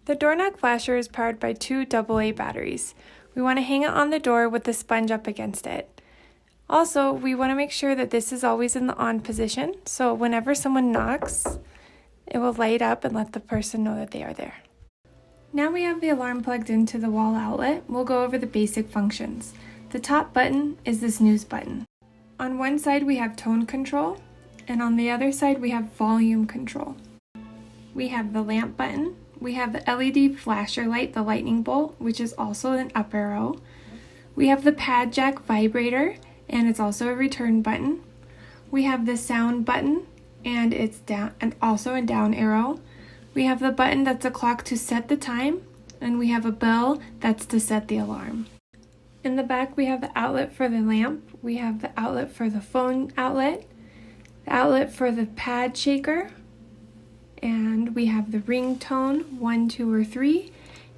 The door knock flasher is powered by two AA batteries. We want to hang it on the door with the sponge up against it. Also, we want to make sure that this is always in the on position, so whenever someone knocks, it will light up and let the person know that they are there. Now we have the alarm plugged into the wall outlet, we'll go over the basic functions. The top button is the snooze button. On one side we have tone control, and on the other side we have volume control. We have the lamp button. We have the LED flasher light, the lightning bolt, which is also an up arrow. We have the pad jack vibrator, and it's also a return button. We have the sound button, and it's down, and also a down arrow. We have the button that's a clock to set the time, and we have a bell that's to set the alarm. In the back, we have the outlet for the lamp. We have the outlet for the phone outlet, the outlet for the pad shaker, and we have the ring tone 1, 2, or 3,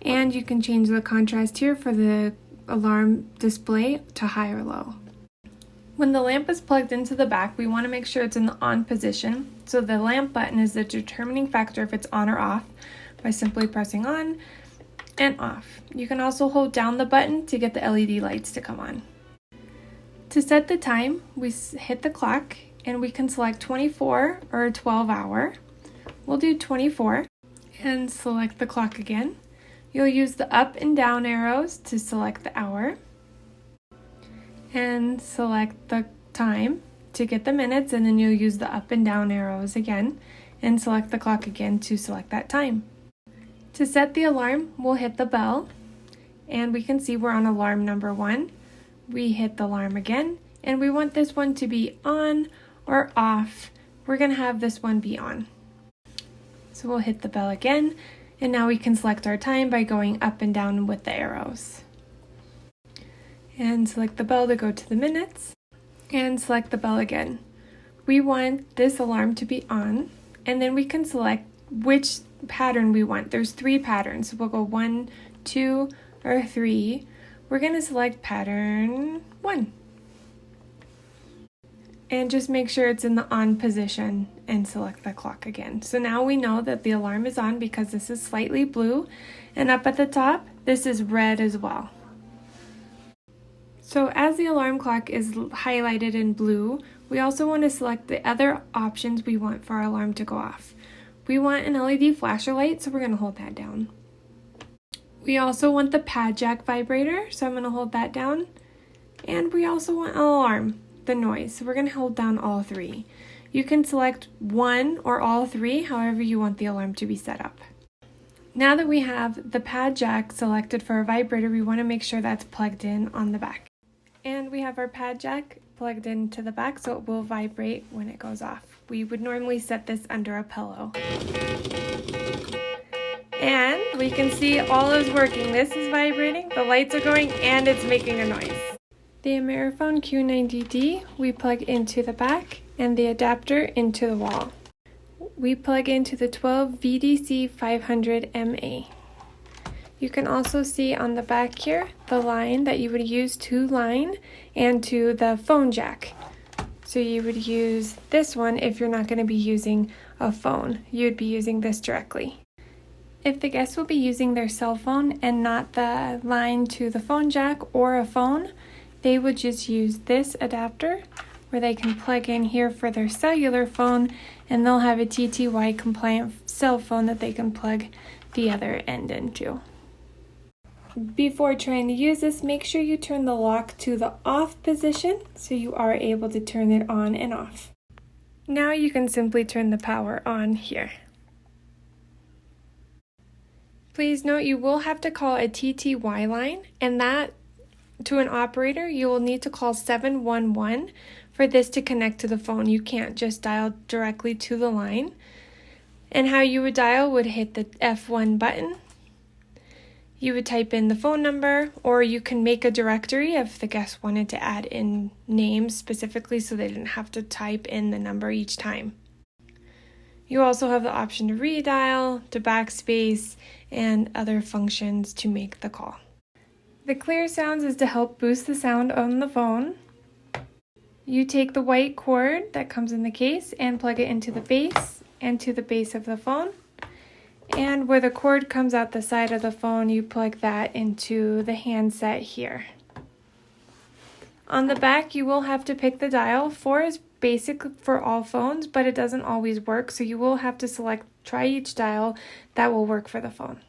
and you can change the contrast here for the alarm display to high or low. When the lamp is plugged into the back, we want to make sure it's in the on position, so the lamp button is the determining factor if it's on or off by simply pressing on and off. You can also hold down the button to get the LED lights to come on. To set the time, we hit the clock and we can select 24 or 12 hour. We'll do 24 and select the clock again. You'll use the up and down arrows to select the hour and select the time to get the minutes, and then you'll use the up and down arrows again and select the clock again to select that time. To set the alarm, we'll hit the bell and we can see we're on alarm number 1. We hit the alarm again and we want this one to be on or off. We're going to have this one be on. So we'll hit the bell again, and now we can select our time by going up and down with the arrows. And select the bell to go to the minutes, and select the bell again. We want this alarm to be on, and then we can select which pattern we want. There's 3 patterns, so we'll go 1, 2, or 3. We're going to select pattern 1. And just make sure it's in the on position and select the clock again. So now we know that the alarm is on because this is slightly blue, and up at the top, this is red as well. So as the alarm clock is highlighted in blue, we also want to select the other options we want for our alarm to go off. We want an LED flasher light, so we're going to hold that down. We also want the pad jack vibrator, so I'm going to hold that down. And we also want an alarm, the noise, so we're going to hold down all 3. You can select 1 or all 3, however you want the alarm to be set up. Now that we have the pad jack selected for our vibrator, we want to make sure that's plugged in on the back. And we have our pad jack plugged into the back so it will vibrate when it goes off. We would normally set this under a pillow. And we can see all is working. This is vibrating, the lights are going, and it's making a noise. The Ameriphone Q90D we plug into the back and the adapter into the wall. We plug into the 12 VDC 500 MA. You can also see on the back here the line that you would use to line and to the phone jack. So you would use this one if you're not going to be using a phone. You would be using this directly. If the guest will be using their cell phone and not the line to the phone jack or a phone, they would just use this adapter where they can plug in here for their cellular phone, and they'll have a TTY compliant cell phone that they can plug the other end into. Before trying to use this, make sure you turn the lock to the off position so you are able to turn it on and off. Now you can simply turn the power on here. Please note you will have to call a TTY line, and that to an operator, you will need to call 711 for this to connect to the phone. You can't just dial directly to the line. And how you would dial would hit the F1 button. You would type in the phone number, or you can make a directory if the guest wanted to add in names specifically so they didn't have to type in the number each time. You also have the option to redial, to backspace, and other functions to make the call. The clear sounds is to help boost the sound on the phone. You take the white cord that comes in the case and plug it into the base and to the base of the phone. And where the cord comes out the side of the phone, you plug that into the handset here. On the back, you will have to pick the dial. 4 is basic for all phones, but it doesn't always work, so you will have to try each dial that will work for the phone.